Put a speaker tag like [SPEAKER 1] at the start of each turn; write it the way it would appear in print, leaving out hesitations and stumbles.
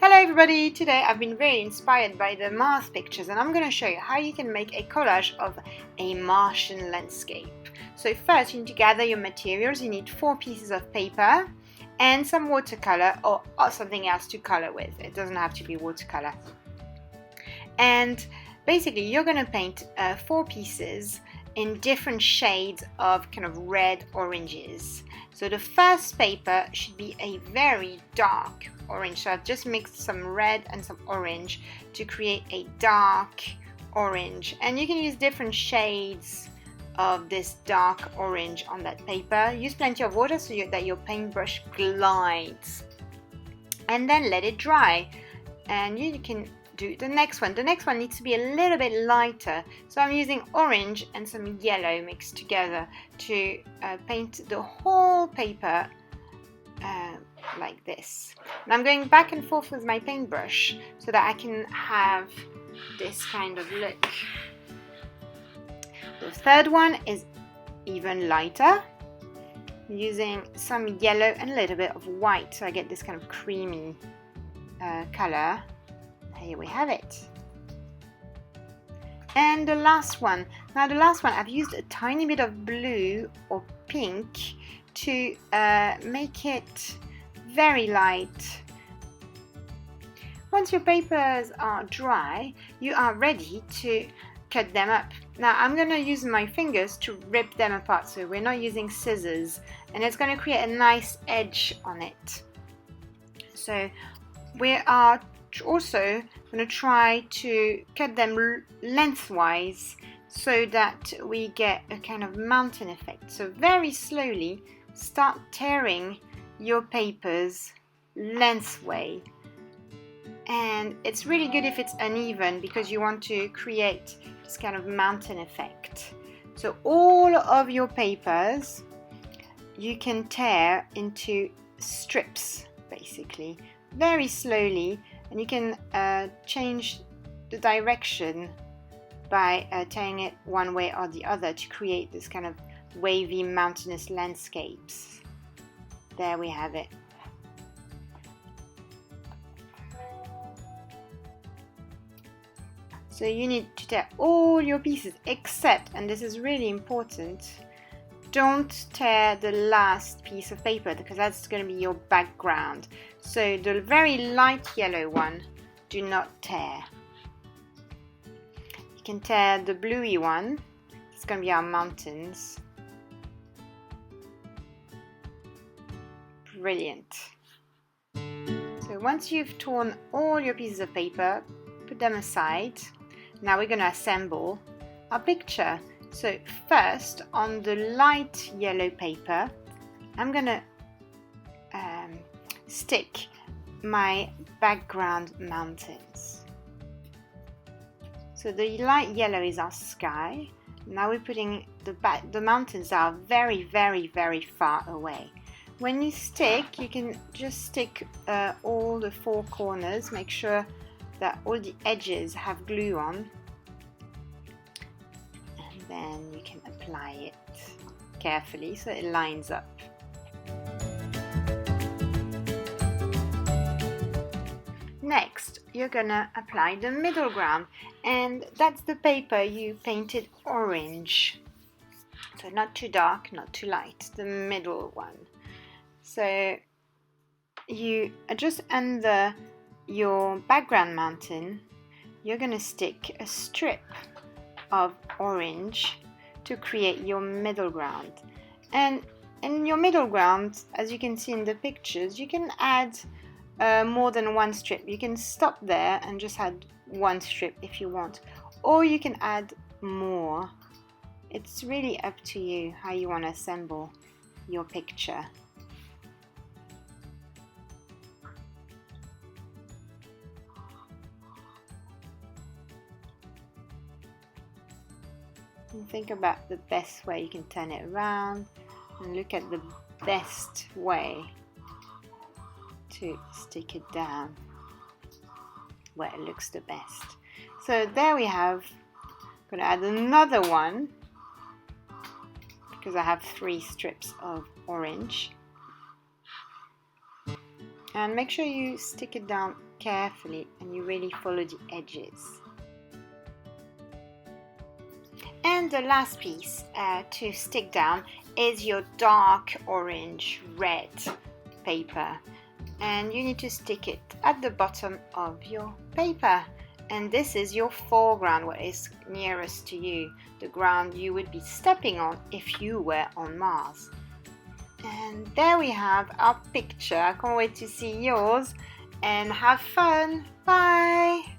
[SPEAKER 1] Hello everybody! Today I've been very inspired by the Mars pictures and I'm going to show you how you can make a collage of a Martian landscape. So first you need to gather your materials. You need 4 pieces of paper and some watercolor or something else to color with. It doesn't have to be watercolor. And basically you're going to paint 4 pieces in different shades of kind of red oranges. So the first paper should be a very dark orange. So I've just mixed some red and some orange to create a dark orange, and you can use different shades of this dark orange on that paper. Use plenty of water so that your paintbrush glides, and then let it dry, and you can do the next one. The next one needs to be a little bit lighter, so I'm using orange and some yellow mixed together to paint the whole paper like this. And I'm going back and forth with my paintbrush so that I can have this kind of look. The third one is even lighter, using some yellow and a little bit of white, so I get this kind of creamy color. Here we have it. And the last one. Now the last one, I've used a tiny bit of blue or pink to make it very light. Once your papers are dry, you are ready to cut them up. Now I'm going to use my fingers to rip them apart, so we're not using scissors, and it's going to create a nice edge on it. So we are also going to try to cut them lengthwise so that we get a kind of mountain effect. So very slowly start tearing your papers lengthwise, and it's really good if it's uneven because you want to create this kind of mountain effect. So all of your papers you can tear into strips basically, very slowly, and you can change the direction by tearing it one way or the other to create this kind of wavy mountainous landscapes. There we have it. So you need to tear all your pieces except, and this is really important, don't tear the last piece of paper because that's going to be your background. So the very light yellow one, do not tear. You can tear the bluey one, it's going to be our mountains. Brilliant. So once you've torn all your pieces of paper, put them aside. Now we're going to assemble our picture. So first, on the light yellow paper, I'm going to stick my background mountains. So the light yellow is our sky. Now we're putting the mountains are very, very, very far away. When you stick, you can just stick all the 4 corners. Make sure that all the edges have glue on, and then you can apply it carefully so it lines up. Next, you're gonna apply the middle ground, and that's the paper you painted orange. So not too dark, not too light, the middle one. So you just under your background mountain, you're going to stick a strip of orange to create your middle ground. And in your middle ground, as you can see in the pictures, you can add more than 1 strip. You can stop there and just add 1 strip if you want, or you can add more. It's really up to you how you want to assemble your picture. And think about the best way you can turn it around, and look at the best way to stick it down where it looks the best. So there we have. I'm going to add another one because I have 3 strips of orange. And make sure you stick it down carefully and you really follow the edges. And the last piece to stick down is your dark orange red paper, and you need to stick it at the bottom of your paper. And this is your foreground, what is nearest to you, the ground you would be stepping on if you were on Mars. And there we have our picture. I can't wait to see yours, and have fun. Bye!